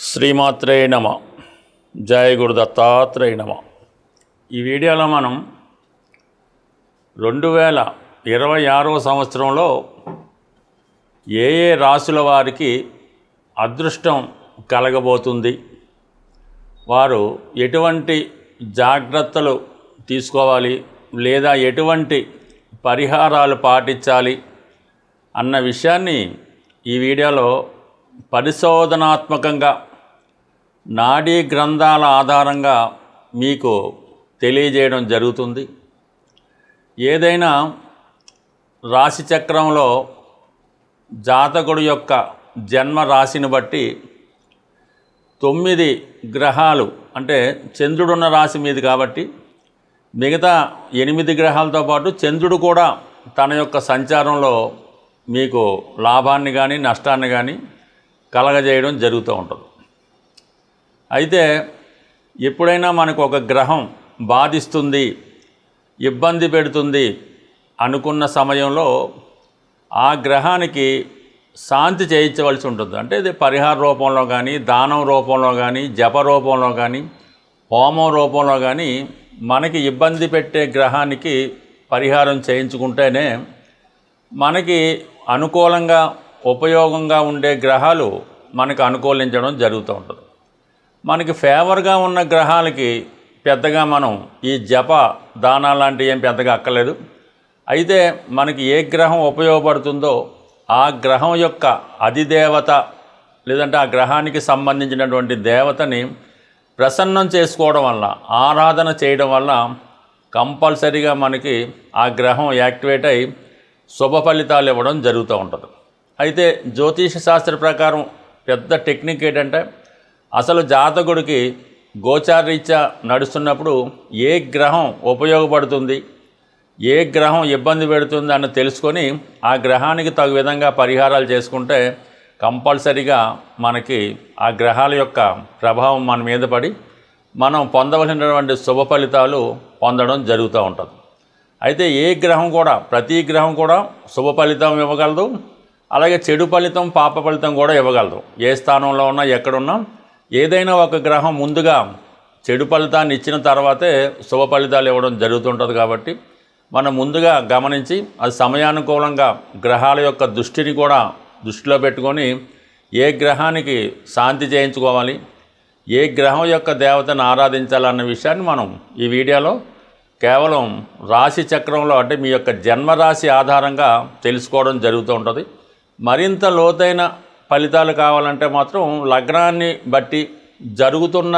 శ్రీమాత్రే నమ. జయ గురు దత్తాత్రేయ నమ. ఈ వీడియోలో మనం 2026వ సంవత్సరంలో ఏ రాశుల వారికి అదృష్టం కలగబోతుంది, వారు ఎటువంటి జాగ్రత్తలు తీసుకోవాలి లేదా ఎటువంటి పరిహారాలు పాటించాలి అన్న విషయాన్ని ఈ వీడియోలో పరిశోధనాత్మకంగా నాడీ గ్రంథాల ఆధారంగా మీకు తెలియజేయడం జరుగుతుంది. ఏదైనా రాశి చక్రంలో జాతకుడు యొక్క జన్మ రాశిని బట్టి 9 గ్రహాలు, అంటే చంద్రుడున్న రాశి మీది కాబట్టి మిగతా 8 గ్రహాలతో పాటు చంద్రుడు కూడా తన యొక్క సంచారంలో మీకు లాభాన్ని కానీ నష్టాన్ని కానీ కలగజేయడం జరుగుతూ ఉంటుంది. అయితే ఎప్పుడైనా మనకు ఒక గ్రహం బాధిస్తుంది, ఇబ్బంది పెడుతుంది అనుకున్న సమయంలో ఆ గ్రహానికి శాంతి చేయించవలసి ఉంటుంది. అంటే ఇది పరిహార రూపంలో కానీ, దానం రూపంలో కానీ, జప రూపంలో కానీ, హోమం రూపంలో కానీ మనకి ఇబ్బంది పెట్టే గ్రహానికి పరిహారం చేయించుకుంటేనే మనకి అనుకూలంగా ఉపయోగంగా ఉండే గ్రహాలు మనకు అనుకూలించడం జరుగుతూ ఉంటుంది. మనకి ఫేవర్గా ఉన్న గ్రహాలకి పెద్దగా మనం ఈ జప దానాలు లాంటివి ఏం పెద్దగా అక్కర్లేదు. అయితే మనకి ఏ గ్రహం ఉపయోగపడుతుందో ఆ గ్రహం యొక్క అధిదేవత లేదంటే ఆ గ్రహానికి సంబంధించినటువంటి దేవతని ప్రసన్నం చేసుకోవడం వల్ల, ఆరాధన చేయడం వల్ల కంపల్సరీగా మనకి ఆ గ్రహం యాక్టివేట్ అయి శుభ ఫలితాలు ఇవ్వడం జరుగుతూ ఉంటుంది. అయితే జ్యోతిష శాస్త్ర ప్రకారం పెద్ద టెక్నిక్ ఏంటంటే, అసలు జాతకుడికి గోచారరీత్యా నడుస్తున్నప్పుడు ఏ గ్రహం ఉపయోగపడుతుంది, ఏ గ్రహం ఇబ్బంది పెడుతుంది అని తెలుసుకొని ఆ గ్రహానికి తగు విధంగా పరిహారాలు చేసుకుంటే కంపల్సరీగా మనకి ఆ గ్రహాల యొక్క ప్రభావం మన మీద పడి మనం పొందవలసినటువంటి శుభ ఫలితాలు పొందడం జరుగుతూ ఉంటుంది. అయితే ఏ గ్రహం కూడా, ప్రతి గ్రహం కూడా శుభ ఫలితం ఇవ్వగలదు, అలాగే చెడు ఫలితం, పాప ఫలితం కూడా ఇవ్వగలదు. ఏ స్థానంలో ఉన్నా ఎక్కడున్నా ఏదైనా ఒక గ్రహం ముందుగా చెడు ఫలితాన్ని ఇచ్చిన తర్వాతే శుభ ఫలితాలు ఇవ్వడం జరుగుతుంటుంది. కాబట్టి మనం ముందుగా గమనించి అది సమయానుకూలంగా గ్రహాల యొక్క దృష్టిని కూడా దృష్టిలో పెట్టుకొని ఏ గ్రహానికి శాంతి చేయించుకోవాలి, ఏ గ్రహం యొక్క దేవతను ఆరాధించాలన్న విషయాన్ని మనం ఈ వీడియోలో కేవలం రాశి చక్రంలో, అంటే మీ యొక్క జన్మరాశి ఆధారంగా తెలుసుకోవడం జరుగుతూ ఉంటుంది. మరింత లోతైన ఫలితాలు కావాలంటే మాత్రం లగ్నాన్ని బట్టి, జరుగుతున్న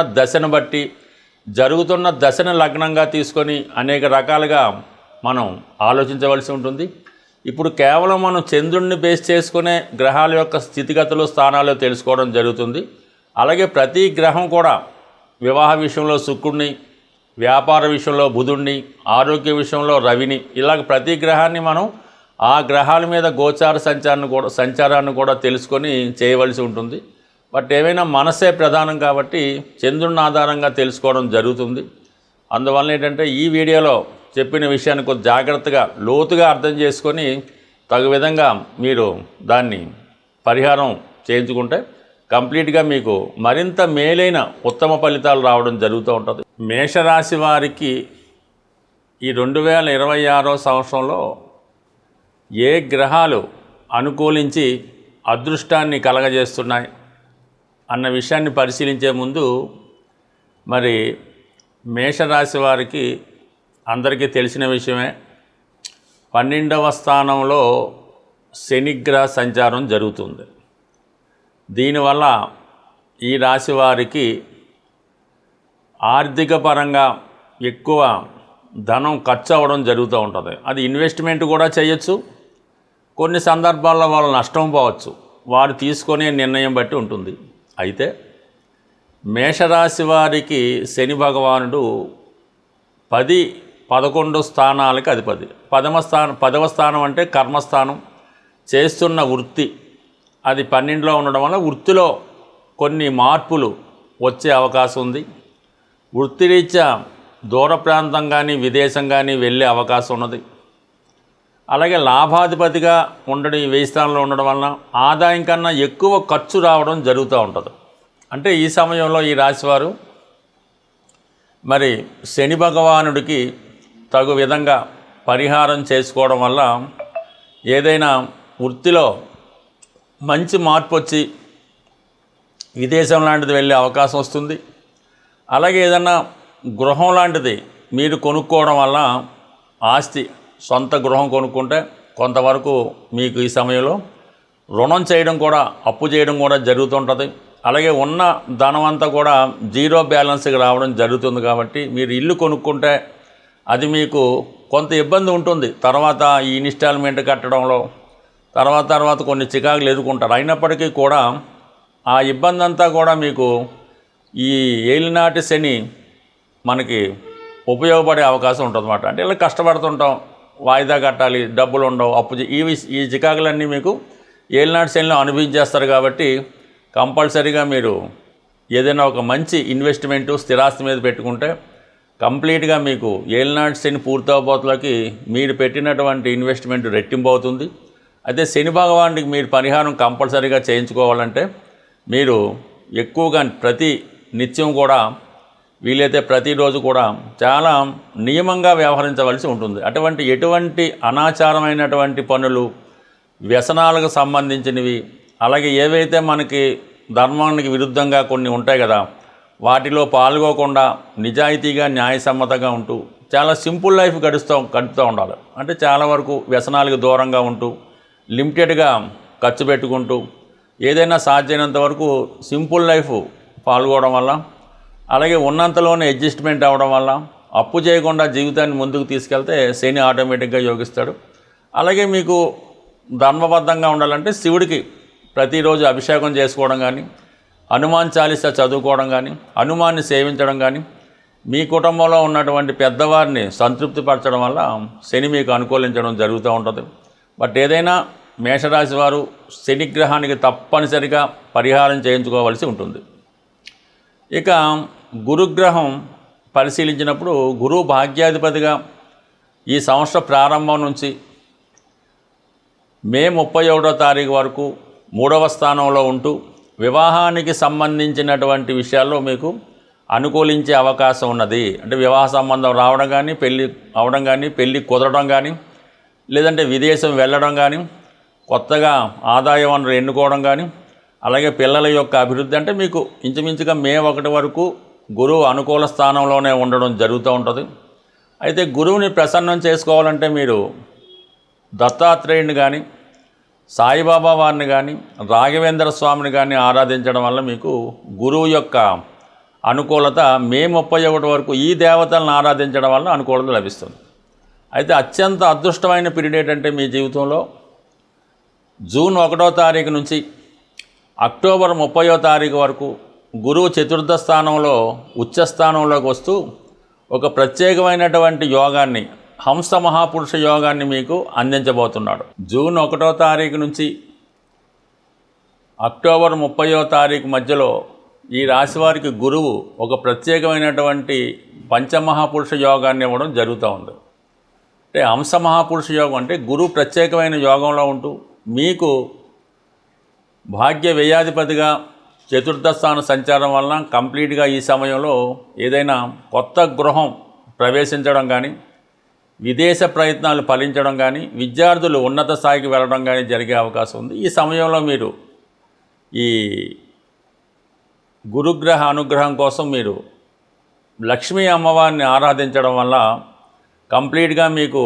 దశను లగ్నంగా తీసుకొని అనేక రకాలుగా మనం ఆలోచించవలసి ఉంటుంది. ఇప్పుడు కేవలం మనం చంద్రుడిని బేస్ చేసుకునే గ్రహాల యొక్క స్థితిగతులు, స్థానాలు తెలుసుకోవడం జరుగుతుంది. అలాగే ప్రతి గ్రహం కూడా వివాహ విషయంలో శుక్రుడిని, వ్యాపార విషయంలో బుధుడిని, ఆరోగ్య విషయంలో రవిని, ఇలాగ ప్రతి గ్రహాన్ని మనం ఆ గ్రహాల మీద గోచార సంచారాన్ని కూడా తెలుసుకొని చేయవలసి ఉంటుంది. బట్ ఏమైనా మనసే ప్రధానం కాబట్టి చంద్రుని ఆధారంగా తెలుసుకోవడం జరుగుతుంది. అందువల్ల ఏంటంటే ఈ వీడియోలో చెప్పిన విషయాన్ని కొంచెం జాగ్రత్తగా, లోతుగా అర్థం చేసుకొని తగు విధంగా మీరు దాన్ని పరిహారం చేయించుకుంటే కంప్లీట్గా మీకు మరింత మేలైన ఉత్తమ ఫలితాలు రావడం జరుగుతూ ఉంటుంది. మేషరాశి వారికి ఈ 2026వ సంవత్సరంలో ఏ గ్రహాలు అనుకూలించి అదృష్టాన్ని కలగజేస్తున్నాయి అన్న విషయాన్ని పరిశీలించే ముందు, మరి మేషరాశి వారికి అందరికీ తెలిసిన విషయమే, 12వ స్థానంలో శనిగ్రహ సంచారం జరుగుతుంది. దీనివల్ల ఈ రాశి వారికి ఆర్థిక పరంగా ఎక్కువ ధనం ఖర్చు అవ్వడం జరుగుతూ ఉంటుంది. అది ఇన్వెస్ట్మెంట్ కూడా చేయొచ్చు, కొన్ని సందర్భాల్లో వాళ్ళు నష్టం పోవచ్చు, వారు తీసుకునే నిర్ణయం బట్టి ఉంటుంది. అయితే మేషరాశి వారికి శని భగవానుడు 10, 11 స్థానాలకు అధిపతి. 10వ స్థానం అంటే కర్మస్థానం, చేస్తున్న వృత్తి, అది 12లో ఉండడం వల్ల వృత్తిలో కొన్ని మార్పులు వచ్చే అవకాశం ఉంది. వృత్తిరీత్యా దూర ప్రాంతం కానీ విదేశం కానీ వెళ్ళే అవకాశం ఉన్నది. అలాగే లాభాధిపతిగా ఉండడం, ఈ 1000 స్థానంలో ఉండడం వలన ఆదాయం కన్నా ఎక్కువ ఖర్చు రావడం జరుగుతూ ఉంటుంది. అంటే ఈ సమయంలో ఈ రాశివారు మరి శని భగవానుడికి తగు విధంగా పరిహారం చేసుకోవడం వల్ల ఏదైనా వృత్తిలో మంచి మార్పు వచ్చి విదేశం లాంటిది వెళ్ళే అవకాశం వస్తుంది. అలాగే ఏదన్నా గృహం లాంటిది మీరు కొనుక్కోవడం వల్ల ఆస్తి సొంత గృహం కొనుక్కుంటే కొంతవరకు మీకు ఈ సమయంలో రుణం చేయడం కూడా అప్పు చేయడం కూడా జరుగుతుంటుంది. అలాగే ఉన్న ధనం అంతా కూడా జీరో బ్యాలెన్స్కి రావడం జరుగుతుంది. కాబట్టి మీరు ఇల్లు కొనుక్కుంటే అది మీకు కొంత ఇబ్బంది ఉంటుంది. తర్వాత ఈ ఇన్స్టాల్మెంట్ కట్టడంలో తర్వాత కొన్ని చికాకులు ఎదుర్కొంటారు. అయినప్పటికీ కూడా ఆ ఇబ్బంది అంతా కూడా మీకు ఈ ఏలినాటి శని మనకి ఉపయోగపడే అవకాశం ఉంటుంది అన్నమాట. అంటే ఇలా కష్టపడుతుంటాం, వాయిదా కట్టాలి, డబ్బులు ఉండవు, అప్పు ఈ చికాకులన్నీ మీకు ఏలినాటి శనిలో అనుభవించేస్తారు. కాబట్టి కంపల్సరీగా మీరు ఏదైనా ఒక మంచి ఇన్వెస్ట్మెంటు స్థిరాస్తి మీద పెట్టుకుంటే కంప్లీట్గా మీకు ఏలినాటి శని పూర్తవబోతులకి మీరు పెట్టినటువంటి ఇన్వెస్ట్మెంట్ రెట్టింపు అవుతుంది. అయితే శని భగవానుడికి మీరు పరిహారం కంపల్సరీగా చేయించుకోవాలంటే మీరు ఎక్కువగా ప్రతి నిత్యం కూడా వీలైతే ప్రతిరోజు కూడా చాలా నియమంగా వ్యవహరించవలసి ఉంటుంది. ఎటువంటి అనాచారమైనటువంటి పనులు, వ్యసనాలకు సంబంధించినవి, అలాగే ఏవైతే మనకి ధర్మానికి విరుద్ధంగా కొన్ని ఉంటాయి కదా, వాటిలో పాల్గొకుండా నిజాయితీగా న్యాయసమ్మతంగా ఉంటూ చాలా సింపుల్ లైఫ్ గడుపుతూ ఉండాలి. అంటే చాలా వరకు వ్యసనాలకు దూరంగా ఉంటూ లిమిటెడ్గా ఖర్చు పెట్టుకుంటూ ఏదైనా సాధ్యమైనంత వరకు సింపుల్ లైఫ్ పాల్గొనడం వల్ల, అలాగే ఉన్నంతలోనే అడ్జస్ట్మెంట్ అవ్వడం వల్ల, అప్పు చేయకుండా జీవితాన్ని ముందుకు తీసుకెళ్తే శని ఆటోమేటిక్గా యోగిస్తాడు. అలాగే మీకు ధర్మబద్ధంగా ఉండాలంటే శివుడికి ప్రతిరోజు అభిషేకం చేసుకోవడం కానీ, హనుమాన్ చాలీసా చదువుకోవడం కానీ, హనుమాన్ని సేవించడం కానీ, మీ కుటుంబంలో ఉన్నటువంటి పెద్దవారిని సంతృప్తిపరచడం వల్ల శని మీకు అనుకూలించడం జరుగుతూ ఉంటుంది. బట్ ఏదైనా మేషరాశి వారు శనిగ్రహానికి తప్పనిసరిగా పరిహారం చేయించుకోవాల్సి ఉంటుంది. ఇక గురుగ్రహం పరిశీలించినప్పుడు గురువు భాగ్యాధిపతిగా ఈ సంవత్సర ప్రారంభం నుంచి మే 31వ తారీఖు వరకు 3వ స్థానంలో ఉంటూ వివాహానికి సంబంధించినటువంటి విషయాల్లో మీకు అనుకూలించే అవకాశం ఉన్నది. అంటే వివాహ సంబంధం రావడం కానీ, పెళ్ళి అవడం కానీ, పెళ్ళి కుదరడం కానీ, లేదంటే విదేశం వెళ్ళడం కానీ, కొత్తగా ఆదాయ వనరు ఎన్నుకోవడం కానీ, అలాగే పిల్లల యొక్క అభివృద్ధి. అంటే మీకు ఇంచుమించుగా మే 1 వరకు గురువు అనుకూల స్థానంలోనే ఉండడం జరుగుతూ ఉంటుంది. అయితే గురువుని ప్రసన్నం చేసుకోవాలంటే మీరు దత్తాత్రేయుని కానీ, సాయిబాబా వారిని కానీ, రాఘవేంద్ర స్వామిని కానీ ఆరాధించడం వల్ల మీకు గురువు యొక్క అనుకూలత మే 31 వరకు ఈ దేవతలను ఆరాధించడం వల్ల అనుకూలత లభిస్తుంది. అయితే అత్యంత అదృష్టమైన పీరియడ్ ఏంటంటే మీ జీవితంలో జూన్ 1వ తారీఖు నుంచి అక్టోబర్ 30వ తారీఖు వరకు గురువు చతుర్థ స్థానంలో ఉచ్చస్థానంలోకి వస్తూ ఒక ప్రత్యేకమైనటువంటి యోగాన్ని, హంస మహాపురుష యోగాన్ని మీకు అందించబోతున్నాడు. జూన్ 1వ తారీఖు నుంచి అక్టోబర్ 30వ తారీఖు మధ్యలో ఈ రాశివారికి గురువు ఒక ప్రత్యేకమైనటువంటి పంచమహాపురుష యోగాన్ని ఇవ్వడం జరుగుతూ ఉంది. అంటే హంస మహాపురుష యోగం అంటే గురువు ప్రత్యేకమైన యోగంలో ఉంటూ మీకు భాగ్య వ్యయాధిపతిగా చతుర్థ స్థాన సంచారం వలన కంప్లీట్గా ఈ సమయంలో ఏదైనా కొత్త గృహం ప్రవేశించడం కానీ, విదేశ ప్రయత్నాలు ఫలించడం కానీ, విద్యార్థులు ఉన్నత స్థాయికి వెళ్ళడం కానీ జరిగే అవకాశం ఉంది. ఈ సమయంలో మీరు ఈ గురుగ్రహ అనుగ్రహం కోసం మీరు లక్ష్మీ అమ్మవారిని ఆరాధించడం వల్ల కంప్లీట్గా మీకు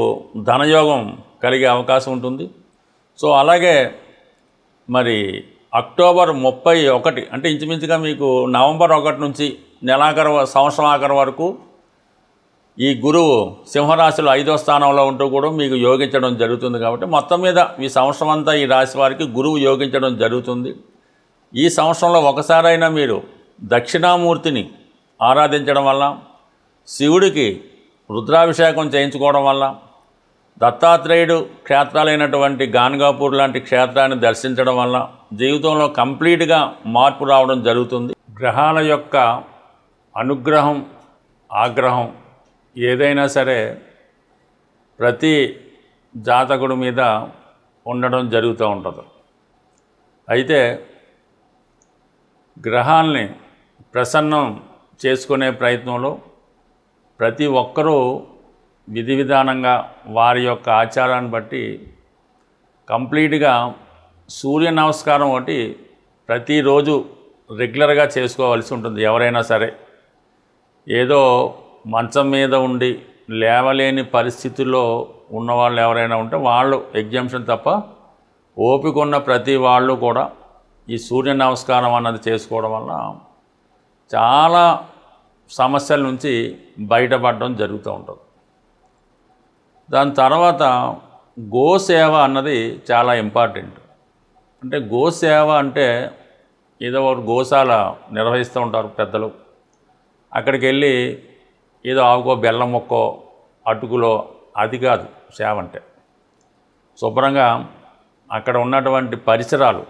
ధనయోగం కలిగే అవకాశం ఉంటుంది. సో అలాగే మరి అక్టోబర్ 31 అంటే ఇంచుమించుగా మీకు నవంబర్ 1 నుంచి సంవత్సరం ఆఖరు వరకు ఈ గురువు సింహరాశిలో 5వ స్థానంలో ఉంటూ కూడా మీకు యోగించడం జరుగుతుంది. కాబట్టి మొత్తం మీద ఈ సంవత్సరం అంతా ఈ రాశి వారికి గురువు యోగించడం జరుగుతుంది. ఈ సంవత్సరంలో ఒకసారైనా మీరు దక్షిణామూర్తిని ఆరాధించడం వల్ల, శివుడికి రుద్రాభిషేకం చేయించుకోవడం వల్ల, దత్తాత్రేయుడు క్షేత్రాలైనటువంటి గాన్గాపూర్ లాంటి క్షేత్రాన్ని దర్శించడం వల్ల జీవితంలో కంప్లీట్గా మార్పు రావడం జరుగుతుంది. గ్రహాల యొక్క అనుగ్రహం, ఆగ్రహం ఏదైనా సరే ప్రతి జాతకుడి మీద ఉండడం జరుగుతూ ఉంటుంది. అయితే గ్రహాల్ని ప్రసన్నం చేసుకునే ప్రయత్నంలో ప్రతి ఒక్కరూ విధి విధానంగా వారి యొక్క ఆచారాన్ని బట్టి కంప్లీట్గా సూర్య నమస్కారం ఒకటి ప్రతిరోజు రెగ్యులర్గా చేసుకోవాల్సి ఉంటుంది. ఎవరైనా సరే ఏదో మంచం మీద ఉండి లేవలేని పరిస్థితుల్లో ఉన్నవాళ్ళు ఎవరైనా ఉంటే వాళ్ళు ఎగ్జామ్షన్ తప్ప ఓపిక ఉన్న ప్రతి వాళ్ళు కూడా ఈ సూర్య నమస్కారం అన్నది చేసుకోవడం వల్ల చాలా సమస్యల నుంచి బయటపడడం జరుగుతూ ఉంటుంది. దాని తర్వాత గోసేవ అన్నది చాలా ఇంపార్టెంట్. అంటే గోసేవ అంటే ఏదో ఒక గోశాల నిర్వహిస్తూ ఉంటారు పెద్దలు. అక్కడికి వెళ్ళి ఏదో ఆవుకో బెల్లం మొక్కో అటుకులో అది కాదు సేవ అంటే. శుభ్రంగా అక్కడ ఉన్నటువంటి పరిసరాలు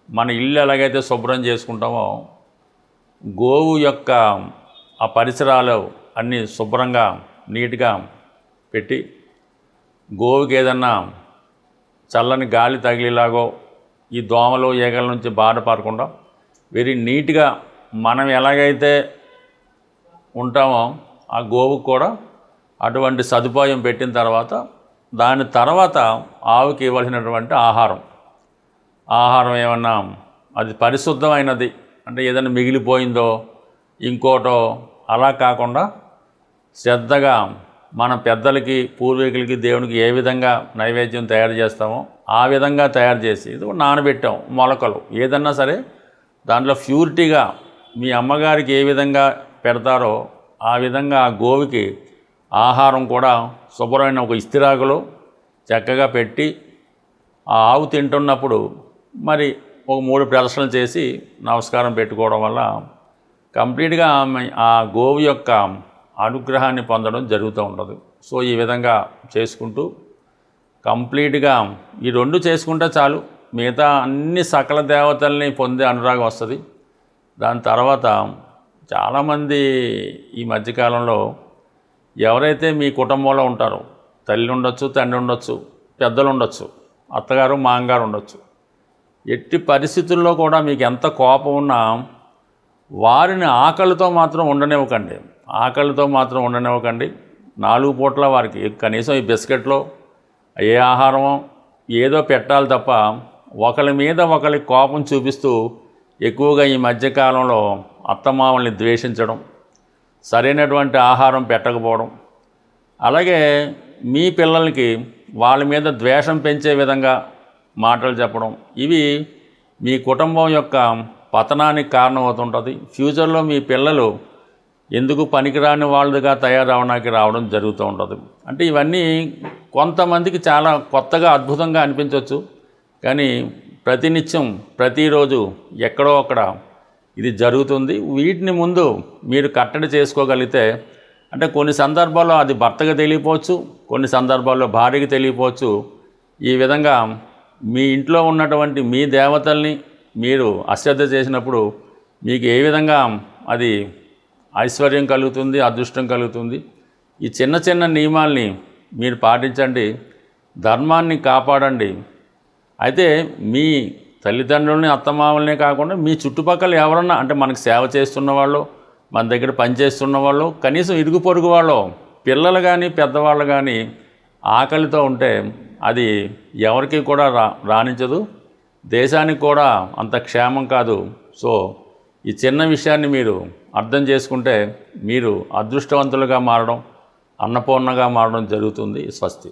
మన ఇల్లు ఎలాగైతే శుభ్రం చేసుకుంటామో గోవు యొక్క ఆ పరిసరాలు అన్నీ శుభ్రంగా నీట్గా పెట్టి గోవుకి ఏదన్నా చల్లని గాలి తగిలేలాగో ఈ దోమలు ఈగల నుంచి బాధపడకుండా వెరీ నీట్గా మనం ఎలాగైతే ఉంటామో ఆ గోవుకు కూడా అటువంటి సదుపాయం పెట్టిన తర్వాత దాని తర్వాత ఆవుకి ఇవ్వాల్సినటువంటి ఆహారం ఏమన్నా అది పరిశుద్ధమైనది అంటే ఏదైనా మిగిలిపోయిందో ఇంకోటో అలా కాకుండా శ్రద్ధగా మన పెద్దలకి పూర్వీకులకి దేవునికి ఏ విధంగా నైవేద్యం తయారు చేస్తామో ఆ విధంగా తయారు చేసి ఇది నానబెట్టాం మొలకలు ఏదన్నా సరే దాంట్లో ప్యూరిటీగా మీ అమ్మగారికి ఏ విధంగా పెడతారో ఆ విధంగా ఆ గోవుకి ఆహారం కూడా శుభ్రమైన ఒక ఇస్తిరాకులో చక్కగా పెట్టి ఆ ఆవు తింటున్నప్పుడు మరి ఒక 3 ప్రదర్శనలు చేసి నమస్కారం పెట్టుకోవడం వల్ల కంప్లీట్గా ఆ గోవు యొక్క అనుగ్రహాన్ని పొందడం జరుగుతూ ఉంటుంది. సో ఈ విధంగా చేసుకుంటూ కంప్లీట్గా ఈ 2 చేసుకుంటే చాలు, మిగతా అన్ని సకల దేవతల్ని పొందే అనురాగం వస్తుంది. దాని తర్వాత చాలామంది ఈ మధ్యకాలంలో ఎవరైతే మీ కుటుంబంలో ఉంటారో తల్లి ఉండొచ్చు, తండ్రి ఉండొచ్చు, పెద్దలు ఉండొచ్చు, అత్తగారు మామగారు ఉండొచ్చు, ఎట్టి పరిస్థితుల్లో కూడా మీకు ఎంత కోపం ఉన్నా వారిని ఆకలితో మాత్రం ఉండనివ్వకండి. 4 పూట్ల వారికి కనీసం ఈ బిస్కెట్లో ఏ ఆహారమో ఏదో పెట్టాలి తప్ప ఒకరి మీద ఒకరికి కోపం చూపిస్తూ ఎక్కువగా ఈ మధ్యకాలంలో అత్తమామల్ని ద్వేషించడం, సరైనటువంటి ఆహారం పెట్టకపోవడం, అలాగే మీ పిల్లలకి వాళ్ళ మీద ద్వేషం పెంచే విధంగా మాటలు చెప్పడం, ఇవి మీ కుటుంబం యొక్క పతనానికి కారణమవుతుంటుంది. ఫ్యూచర్లో మీ పిల్లలు ఎందుకు పనికిరాని వాళ్ళుగా తయారవడానికి రావడం జరుగుతూ ఉంటుంది. అంటే ఇవన్నీ కొంతమందికి చాలా కొత్తగా అద్భుతంగా అనిపించవచ్చు, కానీ ప్రతినిత్యం ప్రతిరోజు ఎక్కడో అక్కడ ఇది జరుగుతుంది. వీటిని ముందు మీరు కట్టడి చేసుకోగలిగితే అంటే కొన్ని సందర్భాల్లో అది భర్తకు తెలియపోవచ్చు, కొన్ని సందర్భాల్లో భార్యకి తెలియపోవచ్చు. ఈ విధంగా మీ ఇంట్లో ఉన్నటువంటి మీ దేవతల్ని మీరు అశ్రద్ధ చేసినప్పుడు మీకు ఏ విధంగా అది ఐశ్వర్యం కలుగుతుంది, అదృష్టం కలుగుతుంది. ఈ చిన్న చిన్న నియమాల్ని మీరు పాటించండి, ధర్మాన్ని కాపాడండి. అయితే మీ తల్లిదండ్రులని అత్తమామలనే కాకుండా మీ చుట్టుపక్కల ఎవరన్నా అంటే మనకు సేవ చేస్తున్న వాళ్ళు, మన దగ్గర పనిచేస్తున్న వాళ్ళు, కనీసం ఇరుగు పొరుగు వాళ్ళు, పిల్లలు కానీ పెద్దవాళ్ళు కానీ ఆకలితో ఉంటే అది ఎవరికి కూడా రాణించదు, దేశానికి కూడా అంత క్షేమం కాదు. సో ఈ చిన్న విషయాన్ని మీరు అర్థం చేసుకుంటే మీరు అదృష్టవంతులుగా మారడం, అన్నపూర్ణగా మారడం జరుగుతుంది. స్వస్తి.